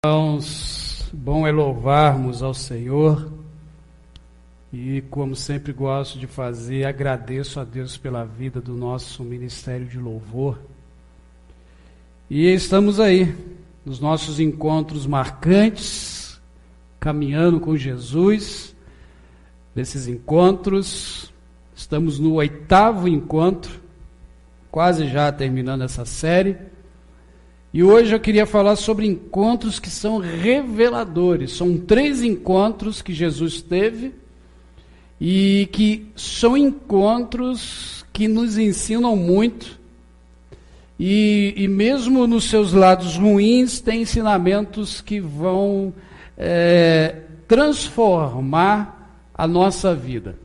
Irmãos, bom é louvarmos ao Senhor e, como sempre gosto de fazer, agradeço a Deus pela vida do nosso Ministério de Louvor. E estamos aí, nos nossos encontros marcantes, caminhando com Jesus. Nesses encontros, estamos no 8º encontro, quase já terminando essa série. E hoje eu queria falar sobre encontros que são reveladores. São 3 encontros que Jesus teve e que são encontros que nos ensinam muito. E mesmo nos seus lados ruins, tem ensinamentos que vão transformar a nossa vida.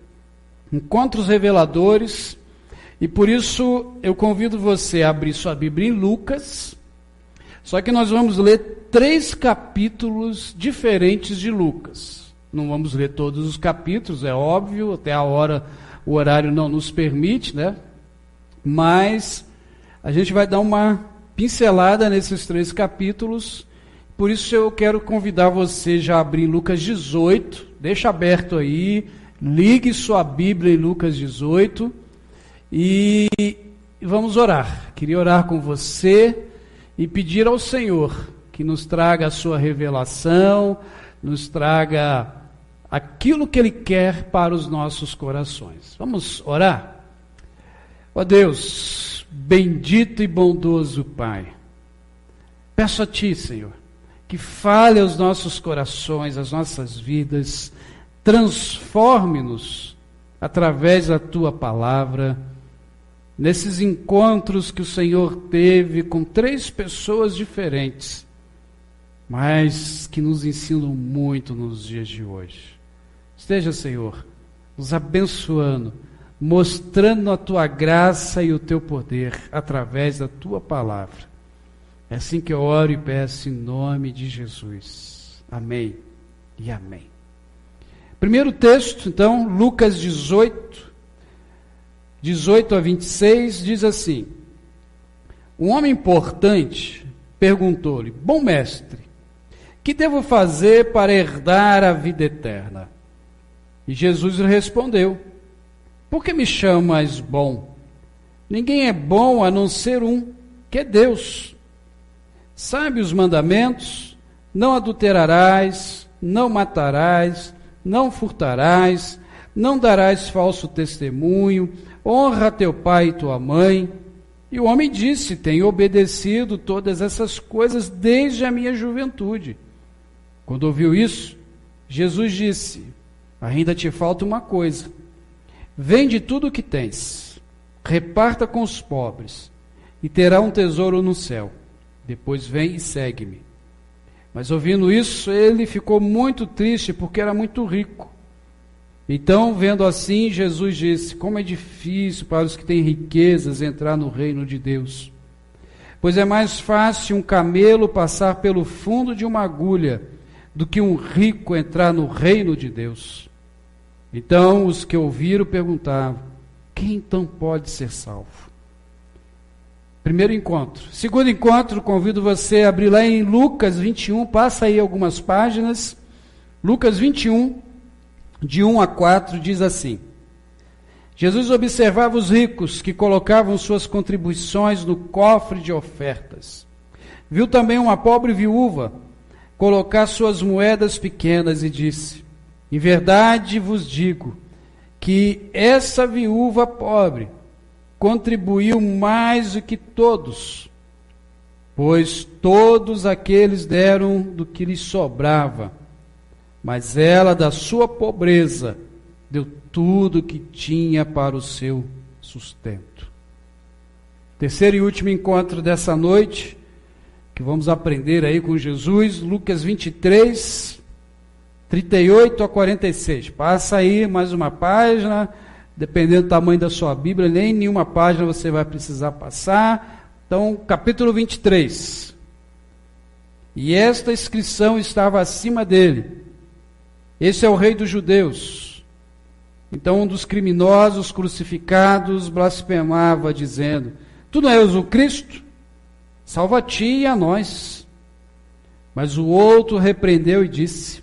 Encontros reveladores. E por isso eu convido você a abrir sua Bíblia em Lucas. Só que nós vamos ler 3 capítulos diferentes de Lucas. Não vamos ler todos os capítulos, é óbvio, até a hora, o horário não nos permite, né? Mas a gente vai dar uma pincelada nesses 3 capítulos. Por isso eu quero convidar você já a abrir Lucas 18. Deixa aberto aí, ligue sua Bíblia em Lucas 18 e vamos orar. Queria orar com você e pedir ao Senhor que nos traga a sua revelação, nos traga aquilo que Ele quer para os nossos corações. Vamos orar? Ó Deus, bendito e bondoso Pai, peço a Ti, Senhor, que fale aos nossos corações, às nossas vidas, transforme-nos através da Tua palavra, nesses encontros que o Senhor teve com 3 pessoas diferentes, mas que nos ensinam muito nos dias de hoje. Esteja, Senhor, nos abençoando, mostrando a Tua graça e o Teu poder através da Tua palavra. É assim que eu oro e peço em nome de Jesus. Amém e amém. Primeiro texto, então, Lucas 18 a 26, diz assim: um homem importante perguntou-lhe: bom mestre, que devo fazer para herdar a vida eterna? E Jesus lhe respondeu: por que me chamas bom? Ninguém é bom a não ser um, que é Deus. Sabe os mandamentos? Não adulterarás, não matarás, não furtarás, não darás falso testemunho, honra teu pai e tua mãe. E o homem disse: tenho obedecido todas essas coisas desde a minha juventude. Quando ouviu isso, Jesus disse: ainda te falta uma coisa. Vende tudo o que tens, reparta com os pobres, e terá um tesouro no céu. Depois vem e segue-me. Mas ouvindo isso, ele ficou muito triste, porque era muito rico. Então, vendo assim, Jesus disse: como é difícil para os que têm riquezas entrar no reino de Deus. Pois é mais fácil um camelo passar pelo fundo de uma agulha do que um rico entrar no reino de Deus. Então, os que ouviram perguntavam: quem então pode ser salvo? Primeiro encontro. Segundo encontro, convido você a abrir lá em Lucas 21, passa aí algumas páginas. Lucas 21, de 1 a 4, diz assim: Jesus observava os ricos que colocavam suas contribuições no cofre de ofertas. Viu também uma pobre viúva colocar suas moedas pequenas e disse: em verdade vos digo que essa viúva pobre contribuiu mais do que todos, pois todos aqueles deram do que lhes sobrava, mas ela, da sua pobreza, deu tudo o que tinha para o seu sustento. Terceiro e último encontro dessa noite, que vamos aprender aí com Jesus, Lucas 23, 38 a 46. Passa aí mais uma página, dependendo do tamanho da sua Bíblia, nem nenhuma página você vai precisar passar. Então, capítulo 23. E esta inscrição estava acima dele: esse é o rei dos judeus. Então um dos criminosos crucificados blasfemava, dizendo: tu não és o Cristo? Salva a ti e a nós. Mas o outro repreendeu e disse: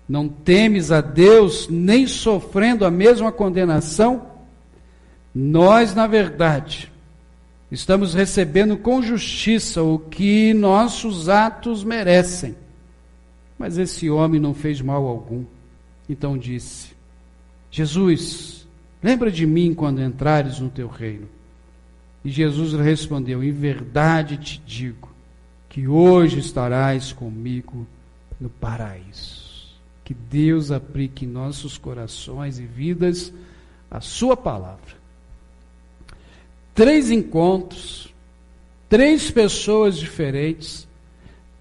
não temes a Deus, nem sofrendo a mesma condenação? Nós, na verdade, estamos recebendo com justiça o que nossos atos merecem. Mas esse homem não fez mal algum. Então disse: Jesus, lembra de mim quando entrares no teu reino. E Jesus respondeu: em verdade te digo, que hoje estarás comigo no paraíso. Que Deus aplique em nossos corações e vidas a sua palavra. 3 encontros, 3 pessoas diferentes,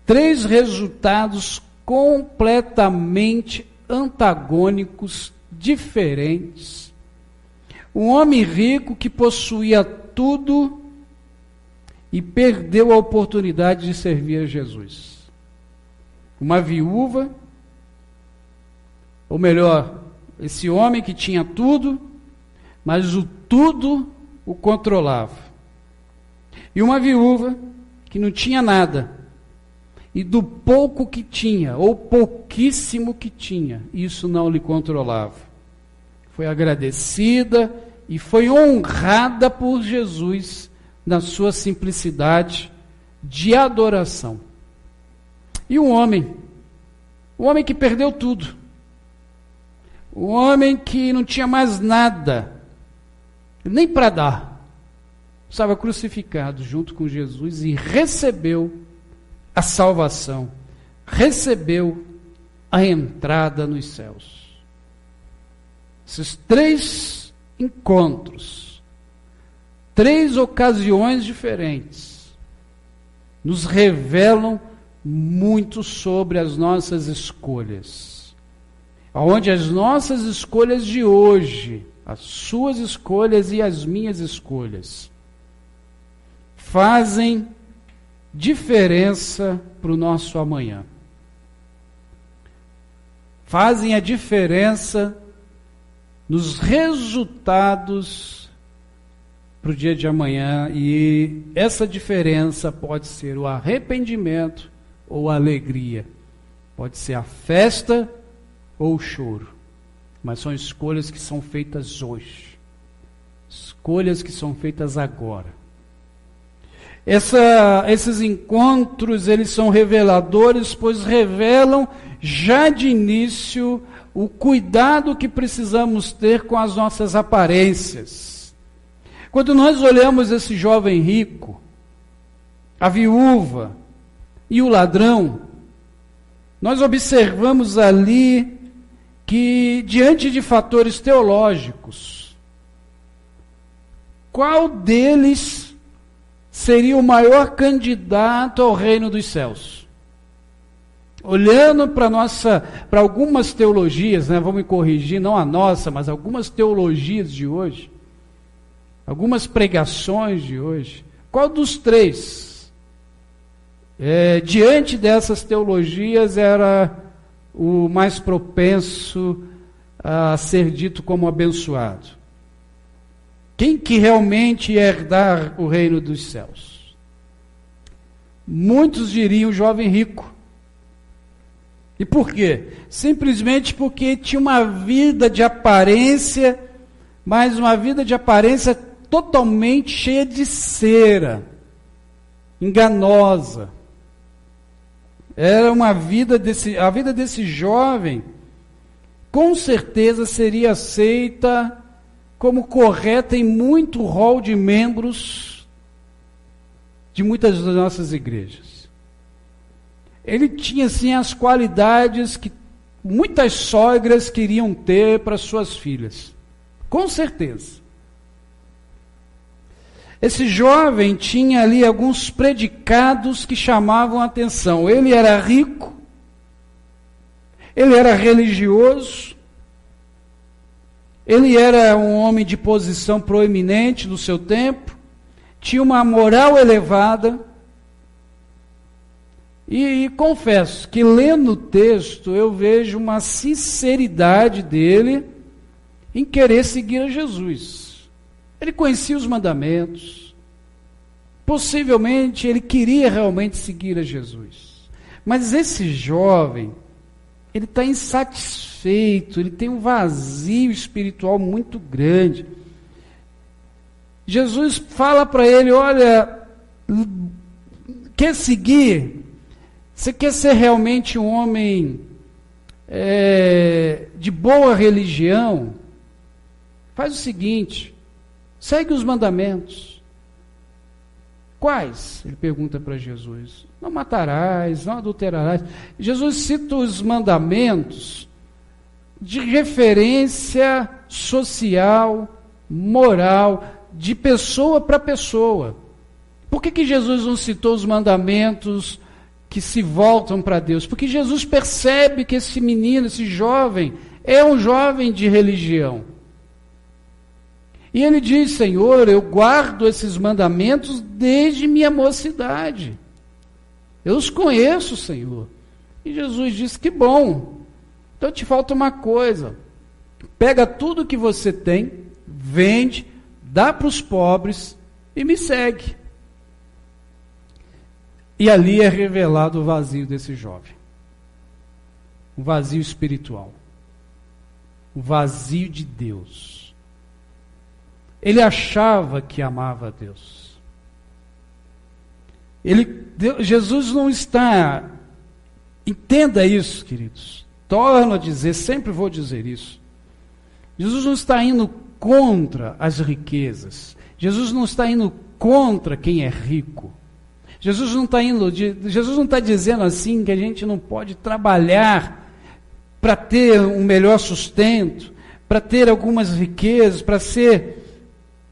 3 resultados completamente antagônicos, diferentes. Um homem rico que possuía tudo e perdeu a oportunidade de servir a Jesus. Uma viúva, ou melhor, esse homem que tinha tudo, mas o tudo o controlava. E uma viúva que não tinha nada, e do pouco que tinha, ou pouquíssimo que tinha, isso não lhe controlava. Foi agradecida e foi honrada por Jesus na sua simplicidade de adoração. E o homem que perdeu tudo, o homem que não tinha mais nada, nem para dar, estava crucificado junto com Jesus e recebeu a salvação, recebeu a entrada nos céus. Esses 3 encontros, 3 ocasiões diferentes, nos revelam muito sobre as nossas escolhas. Onde as nossas escolhas de hoje, as suas escolhas e as minhas escolhas, fazem diferença para o nosso amanhã. Fazem a diferença nos resultados para o dia de amanhã, e essa diferença pode ser o arrependimento ou a alegria, pode ser a festa ou o choro, mas são escolhas que são feitas hoje, escolhas que são feitas agora. Esses encontros, eles são reveladores, pois revelam já de início o cuidado que precisamos ter com as nossas aparências. Quando nós olhamos esse jovem rico, a viúva e o ladrão, nós observamos ali que, diante de fatores teológicos, qual deles seria o maior candidato ao reino dos céus? Olhando para algumas teologias, vamos me corrigir, não a nossa, mas algumas teologias de hoje, algumas pregações de hoje, qual dos 3, diante dessas teologias, era o mais propenso a ser dito como abençoado? Quem que realmente ia herdar o reino dos céus? Muitos diriam o jovem rico. E por quê? Simplesmente porque tinha uma vida de aparência, mas uma vida de aparência totalmente cheia de cera, enganosa. Era a vida desse jovem, com certeza seria aceita como correta em muito rol de membros de muitas das nossas igrejas. Ele tinha, sim, as qualidades que muitas sogras queriam ter para suas filhas. Com certeza. Esse jovem tinha ali alguns predicados que chamavam a atenção. Ele era rico, ele era religioso, ele era um homem de posição proeminente no seu tempo, tinha uma moral elevada, e confesso que, lendo o texto, eu vejo uma sinceridade dele em querer seguir a Jesus. Ele conhecia os mandamentos, possivelmente ele queria realmente seguir a Jesus, Mas esse jovem, ele está insatisfeito, ele tem um vazio espiritual muito grande. Jesus fala para ele: olha, quer seguir? Você quer ser realmente um homem de boa religião? Faz o seguinte, segue os mandamentos. Quais? Ele pergunta para Jesus. Não matarás, não adulterarás. Jesus cita os mandamentos de referência social, moral, de pessoa para pessoa. Por que Jesus não citou os mandamentos que se voltam para Deus? Porque Jesus percebe que esse menino, esse jovem, é um jovem de religião. E ele diz: Senhor, eu guardo esses mandamentos desde minha mocidade. Eu os conheço, Senhor. E Jesus diz: que bom. Então te falta uma coisa. Pega tudo que você tem, vende, dá para os pobres e me segue. E ali é revelado o vazio desse jovem. O vazio espiritual. O vazio de Deus. Ele achava que amava a Deus. Jesus não está... Entenda isso, queridos. Torno a dizer, sempre vou dizer isso. Jesus não está indo contra as riquezas. Jesus não está indo contra quem é rico. Jesus não está dizendo assim que a gente não pode trabalhar para ter um melhor sustento, para ter algumas riquezas, para ser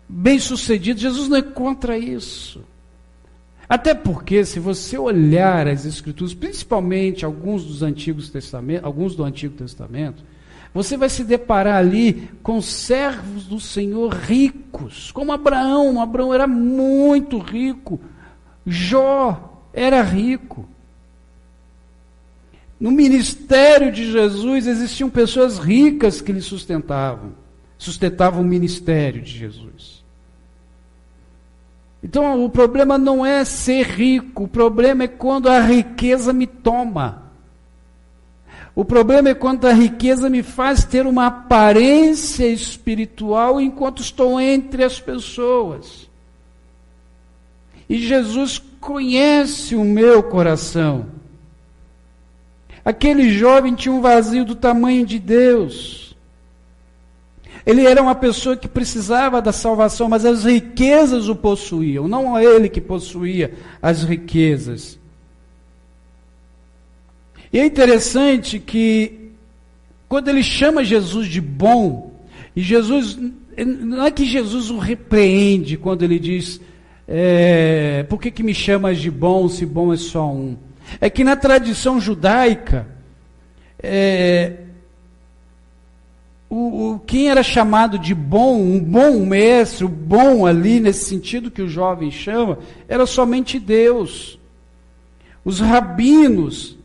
bem-sucedido. Jesus não é contra isso. Até porque, se você olhar as Escrituras, principalmente alguns do Antigo Testamento, você vai se deparar ali com servos do Senhor ricos, como Abraão. Abraão era muito rico. Jó era rico. No ministério de Jesus existiam pessoas ricas que lhe sustentavam o ministério de Jesus. Então o problema não é ser rico, o problema é quando a riqueza me toma. O problema é quando a riqueza me faz ter uma aparência espiritual enquanto estou entre as pessoas. E Jesus conhece o meu coração. Aquele jovem tinha um vazio do tamanho de Deus. Ele era uma pessoa que precisava da salvação, mas as riquezas o possuíam, não ele que possuía as riquezas. E é interessante que, quando ele chama Jesus de bom, e Jesus, não é que Jesus o repreende quando ele diz, por que me chamas de bom, se bom é só um? É que na tradição judaica, quem era chamado de bom, um bom mestre, o bom ali, nesse sentido que o jovem chama, era somente Deus. Os rabinos,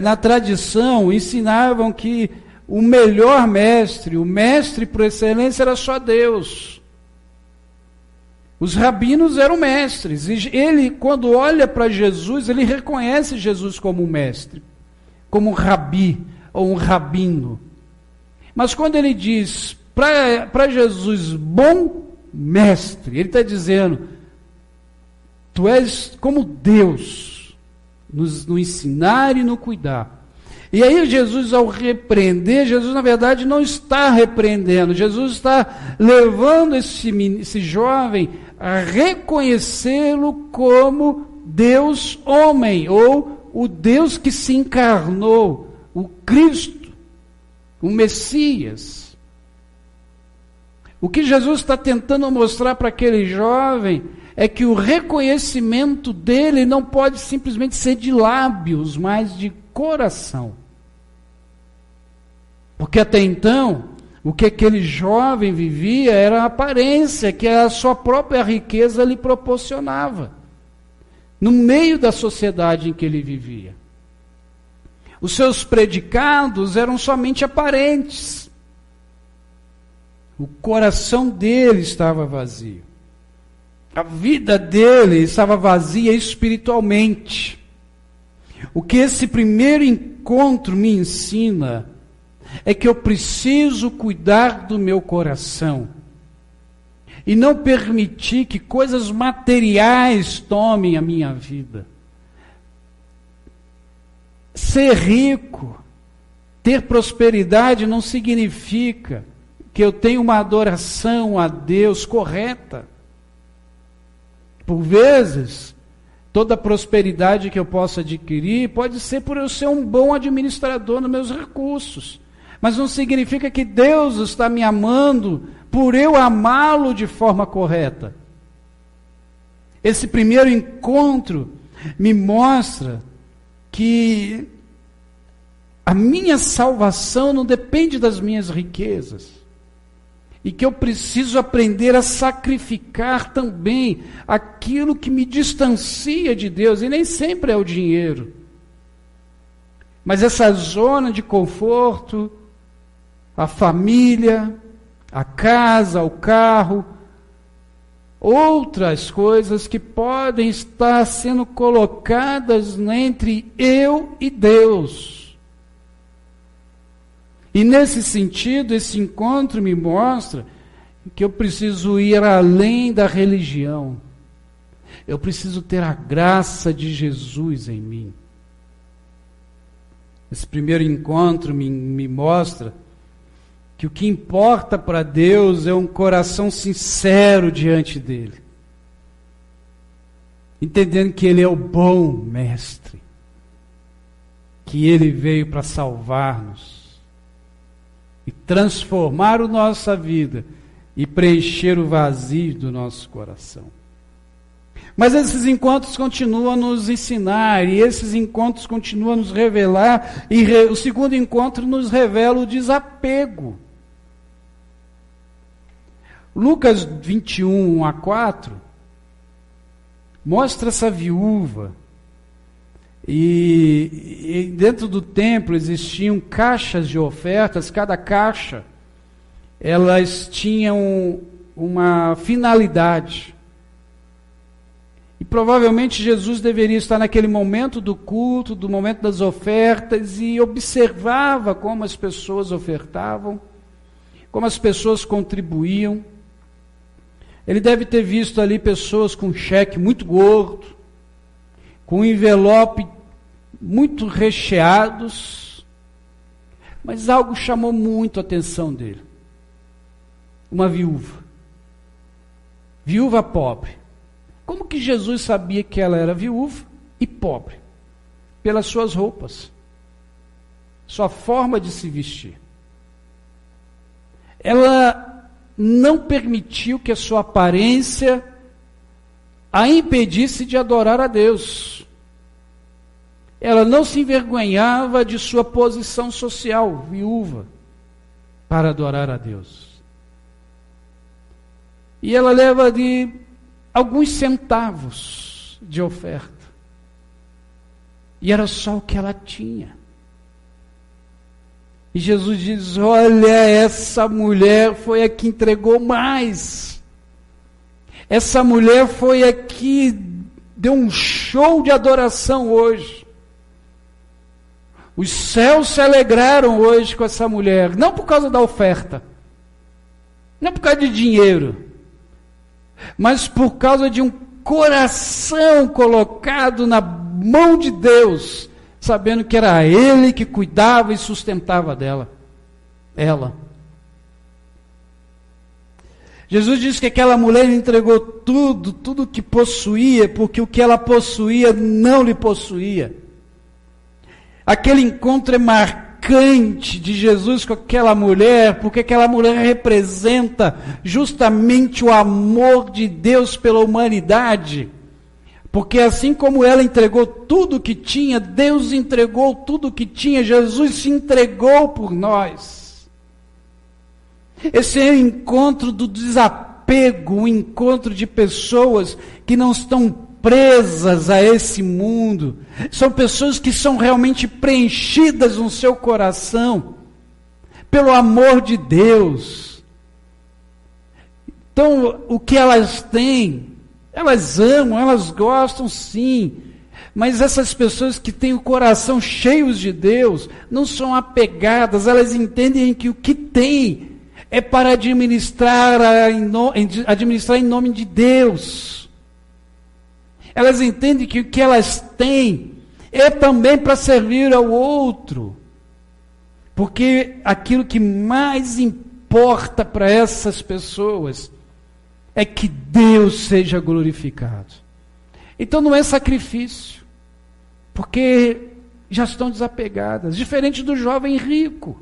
na tradição, ensinavam que o melhor mestre, o mestre por excelência era só Deus. Os rabinos eram mestres, e ele, quando olha para Jesus, ele reconhece Jesus como um mestre, como um rabi, ou um rabino. Mas quando ele diz para Jesus, bom mestre, ele está dizendo, tu és como Deus, no ensinar e no cuidar. E aí Jesus, ao repreender, Jesus na verdade não está repreendendo, Jesus está levando esse jovem a reconhecê-lo como Deus homem, ou o Deus que se encarnou, o Cristo, o Messias. O que Jesus está tentando mostrar para aquele jovem é que o reconhecimento dele não pode simplesmente ser de lábios, mas de coração. Porque até então, o que aquele jovem vivia era a aparência que a sua própria riqueza lhe proporcionava, no meio da sociedade em que ele vivia. Os seus predicados eram somente aparentes. O coração dele estava vazio. A vida dele estava vazia espiritualmente. O que esse primeiro encontro me ensina é que eu preciso cuidar do meu coração e não permitir que coisas materiais tomem a minha vida. Ser rico, ter prosperidade não significa que eu tenho uma adoração a Deus correta. Por vezes, toda a prosperidade que eu possa adquirir pode ser por eu ser um bom administrador dos meus recursos. Mas não significa que Deus está me amando por eu amá-lo de forma correta. Esse primeiro encontro me mostra que a minha salvação não depende das minhas riquezas. E que eu preciso aprender a sacrificar também aquilo que me distancia de Deus. E nem sempre é o dinheiro. Mas essa zona de conforto, a família, a casa, o carro, outras coisas que podem estar sendo colocadas entre eu e Deus. E nesse sentido, esse encontro me mostra que eu preciso ir além da religião. Eu preciso ter a graça de Jesus em mim. Esse primeiro encontro me mostra que o que importa para Deus é um coração sincero diante dele. Entendendo que ele é o bom mestre. Que ele veio para salvar-nos. E transformar a nossa vida e preencher o vazio do nosso coração. Mas esses encontros continuam a nos ensinar, e esses encontros continuam a nos revelar, e o segundo encontro nos revela o desapego. Lucas 21, 1-4, mostra essa viúva, e dentro do templo existiam caixas de ofertas, cada caixa, elas tinham uma finalidade. E provavelmente Jesus deveria estar naquele momento do culto, do momento das ofertas, e observava como as pessoas ofertavam, como as pessoas contribuíam. Ele deve ter visto ali pessoas com cheque muito gordo, com envelope muito recheados, mas algo chamou muito a atenção dele. Uma viúva pobre. Como que Jesus sabia que ela era viúva e pobre? Pelas suas roupas, sua forma de se vestir. Ela não permitiu que a sua aparência a impedisse de adorar a Deus. Ela não se envergonhava de sua posição social, viúva, para adorar a Deus. E ela leva de alguns centavos de oferta. E era só o que ela tinha. E Jesus diz: olha, essa mulher foi a que entregou mais. Essa mulher foi a que deu um show de adoração hoje. Os céus se alegraram hoje com essa mulher, não por causa da oferta, não por causa de dinheiro, mas por causa de um coração colocado na mão de Deus, sabendo que era Ele que cuidava e sustentava ela. Jesus disse que aquela mulher entregou tudo que possuía, porque o que ela possuía não lhe possuía. Aquele encontro é marcante de Jesus com aquela mulher, porque aquela mulher representa justamente o amor de Deus pela humanidade. Porque assim como ela entregou tudo o que tinha, Deus entregou tudo o que tinha, Jesus se entregou por nós. Esse é o encontro do desapego, o encontro de pessoas que não estão presas a esse mundo. São pessoas que são realmente preenchidas no seu coração pelo amor de Deus. Então, o que elas têm, elas amam, elas gostam sim, Mas essas pessoas que têm o coração cheio de Deus, não são apegadas, elas entendem que o que tem é para administrar em nome de Deus. Elas entendem que o que elas têm é também para servir ao outro. Porque aquilo que mais importa para essas pessoas é que Deus seja glorificado. Então não é sacrifício, porque já estão desapegadas, diferente do jovem rico.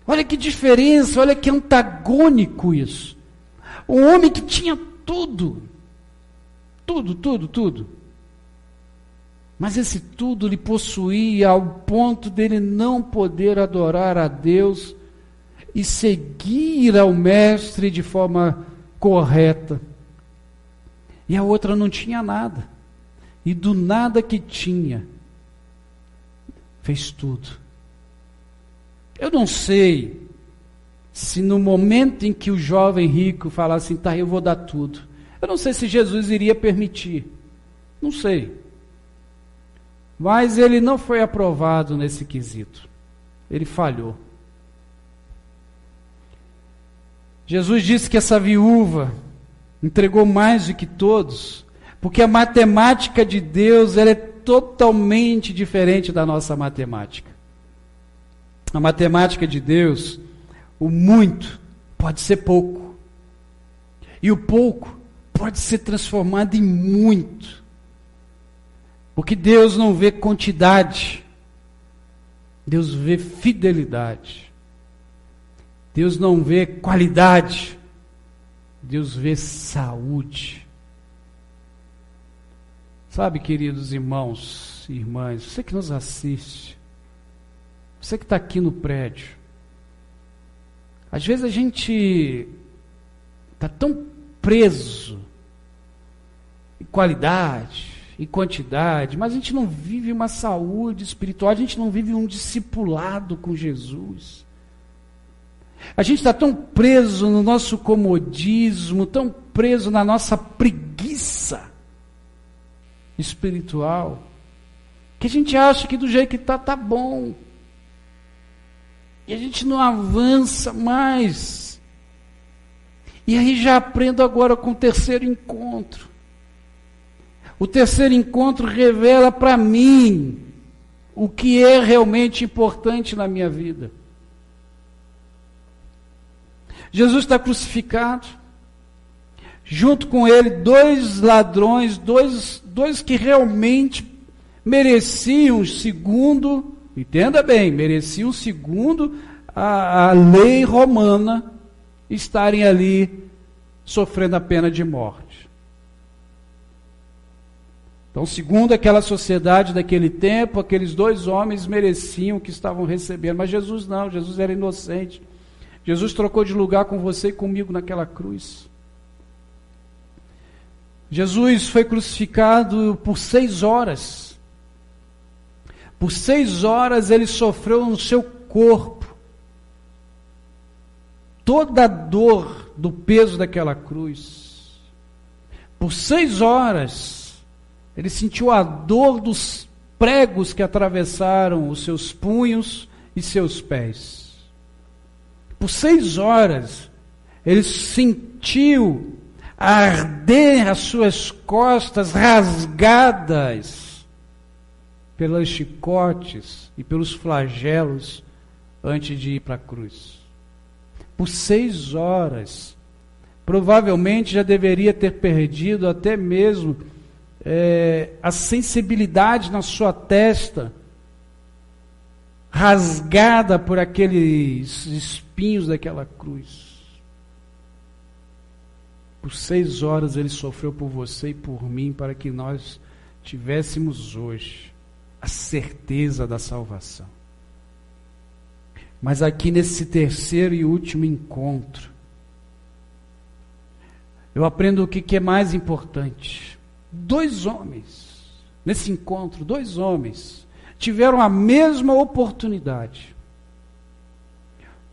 Olha que diferença, olha que antagônico isso. Um homem que tinha tudo, tudo. Mas esse tudo lhe possuía ao ponto dele não poder adorar a Deus e seguir ao Mestre de forma correta. E a outra não tinha nada. E do nada que tinha, fez tudo. Eu não sei se no momento em que o jovem rico falasse assim, tá, eu vou dar tudo. Eu não sei se Jesus iria permitir. Não sei. Mas ele não foi aprovado nesse quesito. Ele falhou. Jesus disse que essa viúva entregou mais do que todos, porque a matemática de Deus ela é totalmente diferente da nossa matemática. A matemática de Deus, o muito pode ser pouco, e o pouco pode ser transformado em muito, porque Deus não vê quantidade, Deus vê fidelidade. Deus não vê qualidade, Deus vê saúde. Sabe, queridos irmãos e irmãs, você que nos assiste, você que está aqui no prédio, às vezes a gente está tão preso em qualidade, em quantidade, mas a gente não vive uma saúde espiritual, a gente não vive um discipulado com Jesus. A gente está tão preso no nosso comodismo, tão preso na nossa preguiça espiritual, que a gente acha que do jeito que está, tá bom. E a gente não avança mais. E aí já aprendo agora com o terceiro encontro. O terceiro encontro revela para mim o que é realmente importante na minha vida. Jesus está crucificado, junto com ele dois ladrões, dois que realmente mereciam, segundo, entenda bem, mereciam, segundo a lei romana, estarem ali sofrendo a pena de morte. Então, segundo aquela sociedade daquele tempo, aqueles dois homens mereciam o que estavam recebendo, mas Jesus não, Jesus era inocente. Jesus trocou de lugar com você e comigo naquela cruz. Jesus foi crucificado por 6 horas. Por 6 horas ele sofreu no seu corpo toda a dor do peso daquela cruz. Por 6 horas ele sentiu a dor dos pregos que atravessaram os seus punhos e seus pés. Por 6 horas, ele sentiu arder as suas costas rasgadas pelos chicotes e pelos flagelos antes de ir para a cruz. Por 6 horas, provavelmente já deveria ter perdido até mesmo a sensibilidade na sua testa, rasgada por aqueles espinhos daquela cruz. Por 6 horas ele sofreu por você e por mim, para que nós tivéssemos hoje a certeza da salvação. Mas aqui nesse terceiro e último encontro, eu aprendo o que é mais importante. 2 homens, nesse encontro, 2 homens, tiveram a mesma oportunidade.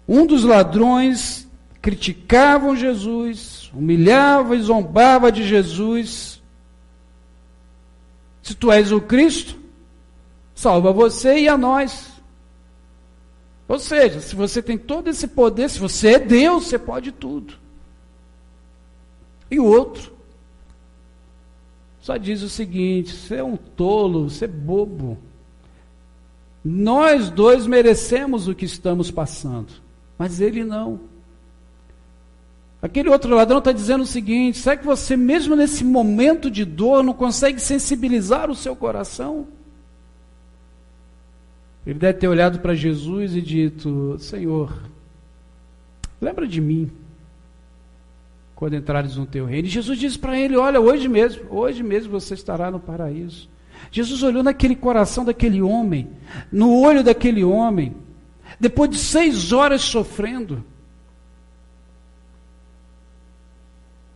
Um dos ladrões criticavam Jesus, humilhava e zombava de Jesus. Se tu és o Cristo, salva você e a nós. Ou seja, se você tem todo esse poder, se você é Deus, você pode tudo. E o outro só diz o seguinte: você é um tolo, você é bobo. Nós dois merecemos o que estamos passando, mas ele não. Aquele outro ladrão está dizendo o seguinte: será que você, mesmo nesse momento de dor, não consegue sensibilizar o seu coração? Ele deve ter olhado para Jesus e dito: Senhor, lembra de mim quando entrares no teu reino. E Jesus disse para ele: olha, hoje mesmo você estará no paraíso. Jesus olhou naquele coração daquele homem, no olho daquele homem, depois de 6 horas sofrendo,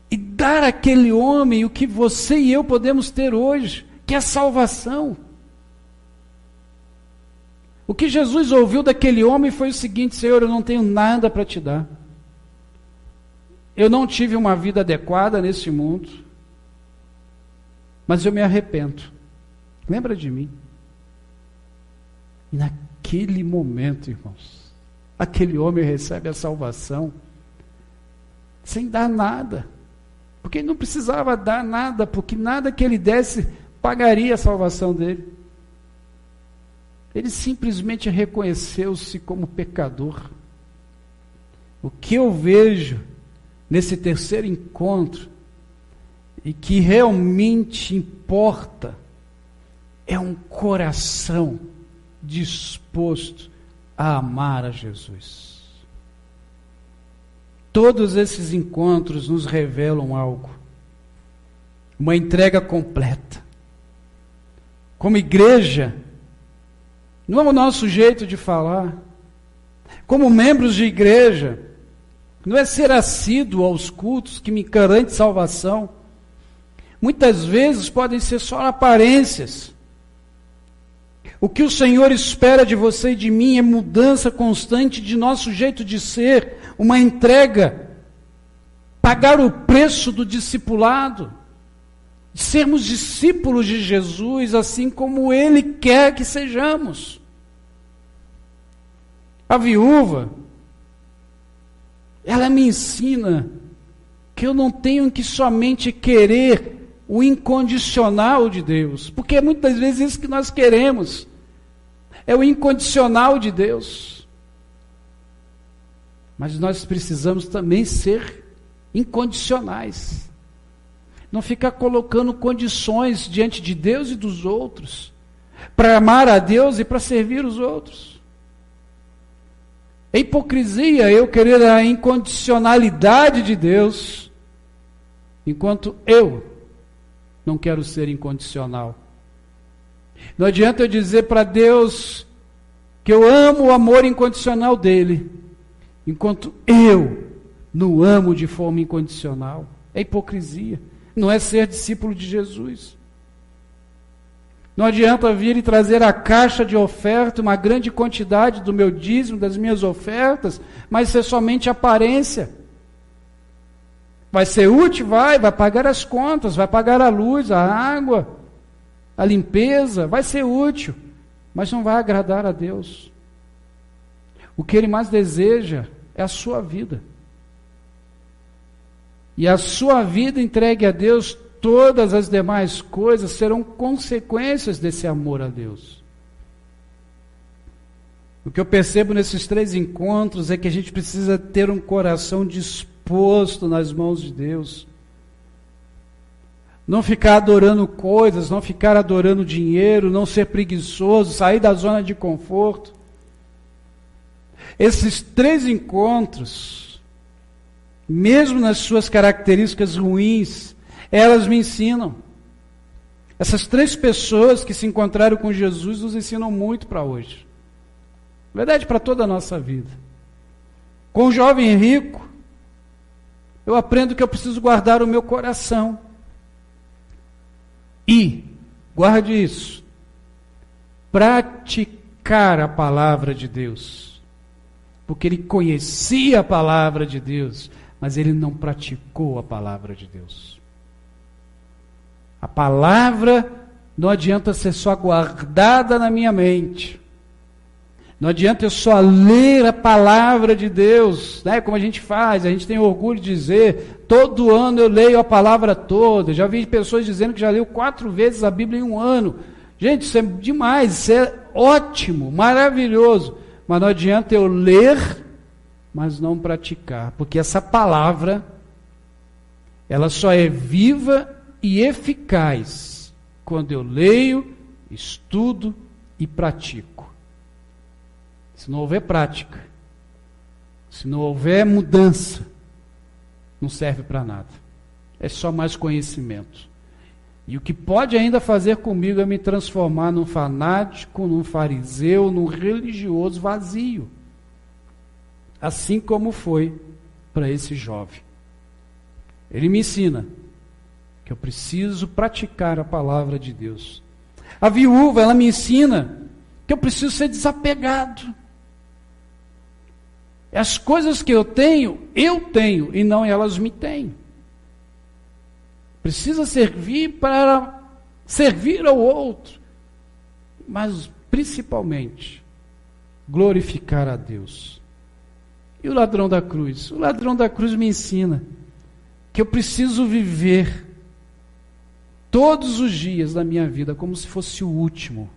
e dar àquele homem o que você e eu podemos ter hoje, que é a salvação. O que Jesus ouviu daquele homem foi o seguinte: Senhor, eu não tenho nada para te dar. Eu não tive uma vida adequada nesse mundo, mas eu me arrependo. Lembra de mim. E naquele momento, irmãos, aquele homem recebe a salvação sem dar nada, porque ele não precisava dar nada, porque nada que ele desse pagaria a salvação dele. Ele simplesmente reconheceu-se como pecador. O que eu vejo nesse terceiro encontro, e que realmente importa, é um coração disposto a amar a Jesus. Todos esses encontros nos revelam algo, uma entrega completa. Como igreja, não é o nosso jeito de falar. Como membros de igreja, não é ser assíduo aos cultos que me garante salvação. Muitas vezes podem ser só aparências. O que o Senhor espera de você e de mim é mudança constante de nosso jeito de ser, uma entrega, pagar o preço do discipulado, sermos discípulos de Jesus, assim como Ele quer que sejamos. A viúva, ela me ensina que eu não tenho que somente querer o incondicional de Deus, porque muitas vezes é isso que nós queremos, é o incondicional de Deus. Mas nós precisamos também ser incondicionais. Não ficar colocando condições diante de Deus e dos outros, para amar a Deus e para servir os outros. É hipocrisia eu querer a incondicionalidade de Deus, enquanto eu não quero ser incondicional. Não adianta eu dizer para Deus que eu amo o amor incondicional dele, enquanto eu não amo de forma incondicional. É hipocrisia. Não é ser discípulo de Jesus. Não adianta vir e trazer a caixa de oferta, uma grande quantidade do meu dízimo, das minhas ofertas, mas ser somente aparência. Vai ser útil? Vai pagar as contas, vai pagar a luz, a água, a limpeza, vai ser útil, mas não vai agradar a Deus. O que Ele mais deseja é a sua vida. E a sua vida entregue a Deus, todas as demais coisas serão consequências desse amor a Deus. O que eu percebo nesses 3 encontros é que a gente precisa ter um coração disposto nas mãos de Deus. Não ficar adorando coisas, não ficar adorando dinheiro, não ser preguiçoso, sair da zona de conforto. Esses 3 encontros, mesmo nas suas características ruins, elas me ensinam. Essas 3 pessoas que se encontraram com Jesus nos ensinam muito para hoje. Na verdade, para toda a nossa vida. Com o jovem rico, eu aprendo que eu preciso guardar o meu coração. E, guarde isso, praticar a palavra de Deus. Porque ele conhecia a palavra de Deus, mas ele não praticou a palavra de Deus. A palavra Não adianta ser só guardada na minha mente. Não adianta eu só ler a palavra de Deus, né? Como a gente faz, a gente tem orgulho de dizer, todo ano eu leio a palavra toda. Já vi pessoas dizendo que já leu 4 vezes a Bíblia em um ano. Gente, isso é demais, isso é ótimo, maravilhoso. Mas não adianta eu ler, mas não praticar, porque essa palavra, ela só é viva e eficaz quando eu leio, estudo e pratico. Se não houver prática, se não houver mudança, não serve para nada. É só mais conhecimento. E o que pode ainda fazer comigo é me transformar num fanático, num fariseu, num religioso vazio. Assim como foi para esse jovem. Ele me ensina que eu preciso praticar a palavra de Deus. A viúva, ela me ensina que eu preciso ser desapegado. As coisas que eu tenho e não elas me têm. Precisa servir para servir ao outro, mas principalmente glorificar a Deus. E o ladrão da cruz? O ladrão da cruz me ensina que eu preciso viver todos os dias da minha vida como se fosse o último.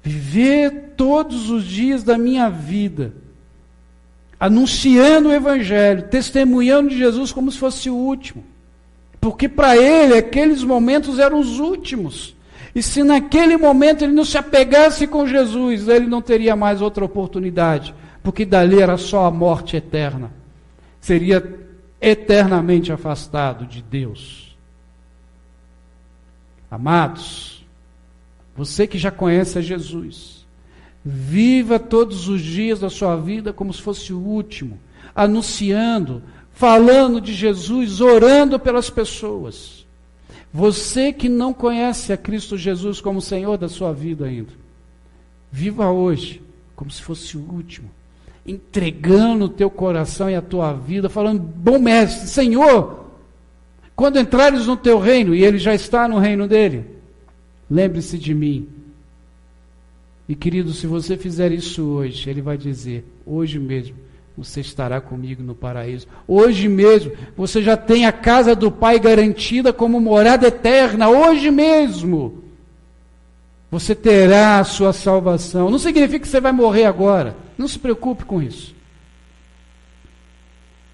Viver todos os dias da minha vida, anunciando o Evangelho, testemunhando de Jesus como se fosse o último. Porque para ele, aqueles momentos eram os últimos. E se naquele momento ele não se apegasse com Jesus, ele não teria mais outra oportunidade. Porque dali era só a morte eterna. Seria eternamente afastado de Deus. Amados, você que já conhece a Jesus, viva todos os dias da sua vida como se fosse o último, anunciando, falando de Jesus, orando pelas pessoas. Você que não conhece a Cristo Jesus como Senhor da sua vida ainda, viva hoje como se fosse o último, entregando o teu coração e a tua vida, falando, bom mestre, Senhor, quando entrares no teu reino, e ele já está no reino dele, lembre-se de mim. E querido, se você fizer isso hoje, ele vai dizer, hoje mesmo, você estará comigo no paraíso. Hoje mesmo, você já tem a casa do Pai garantida como morada eterna. Hoje mesmo, você terá a sua salvação. Não significa que você vai morrer agora. Não se preocupe com isso.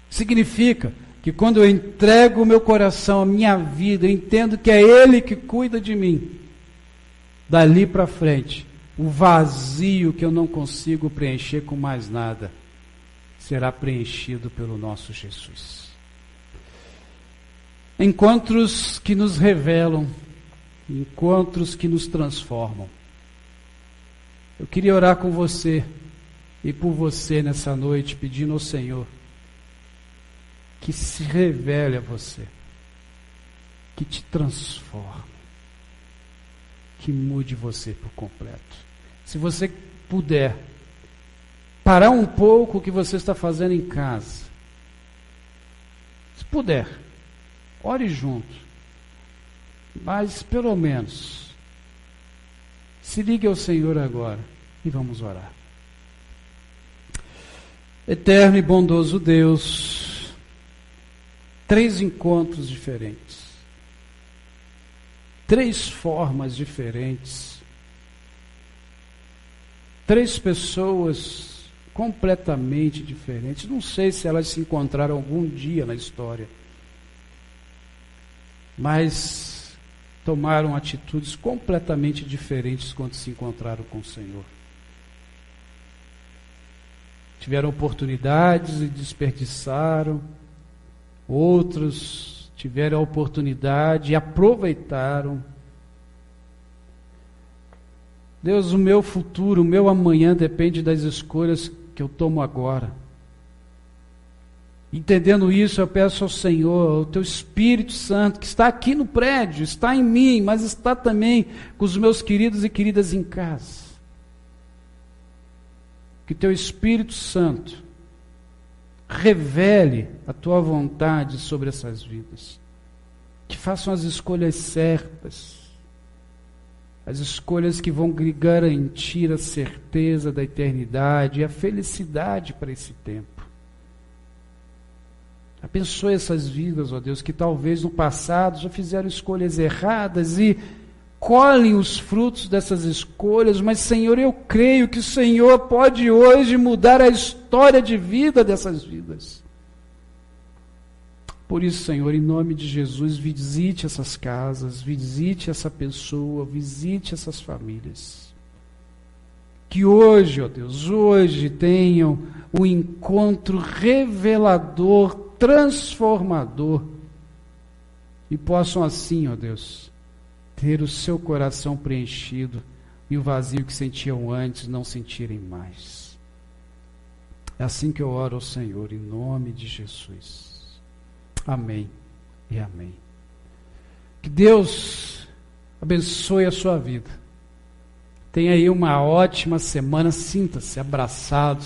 Significa que quando eu entrego o meu coração, a minha vida, eu entendo que é Ele que cuida de mim. Dali para frente, o vazio que eu não consigo preencher com mais nada, será preenchido pelo nosso Jesus. Encontros que nos revelam, encontros que nos transformam. Eu queria orar com você e por você nessa noite, pedindo ao Senhor que se revele a você, que te transforme, que mude você por completo. Se você puder parar um pouco o que você está fazendo em casa, se puder, ore junto, mas pelo menos se ligue ao Senhor agora e vamos orar. Eterno e bondoso Deus, 3 encontros diferentes, 3 formas diferentes, 3 pessoas completamente diferentes. Não sei se elas se encontraram algum dia na história, mas tomaram atitudes completamente diferentes quando se encontraram com o Senhor. Tiveram oportunidades e desperdiçaram, outros tiveram a oportunidade e aproveitaram. Deus, o meu futuro, o meu amanhã depende das escolhas que eu tomo agora. Entendendo isso, eu peço ao Senhor, ao Teu Espírito Santo, que está aqui no prédio, está em mim, mas está também com os meus queridos e queridas em casa. Que Teu Espírito Santo revele a Tua vontade sobre essas vidas. que façam as escolhas certas, as escolhas que vão garantir a certeza da eternidade e a felicidade para esse tempo. Abençoe essas vidas, ó Deus, que talvez no passado já fizeram escolhas erradas e colhem os frutos dessas escolhas, mas, Senhor, eu creio que o Senhor pode hoje mudar a história de vida dessas vidas. Por isso, Senhor, em nome de Jesus, visite essas casas, visite essa pessoa, visite essas famílias. Que hoje, ó Deus, hoje tenham um encontro revelador, transformador, e possam assim, ó Deus, ter o seu coração preenchido e o vazio que sentiam antes não sentirem mais. É assim que eu oro ao Senhor, em nome de Jesus. Amém e amém. Que Deus abençoe a sua vida. Tenha aí uma ótima semana, sinta-se abraçado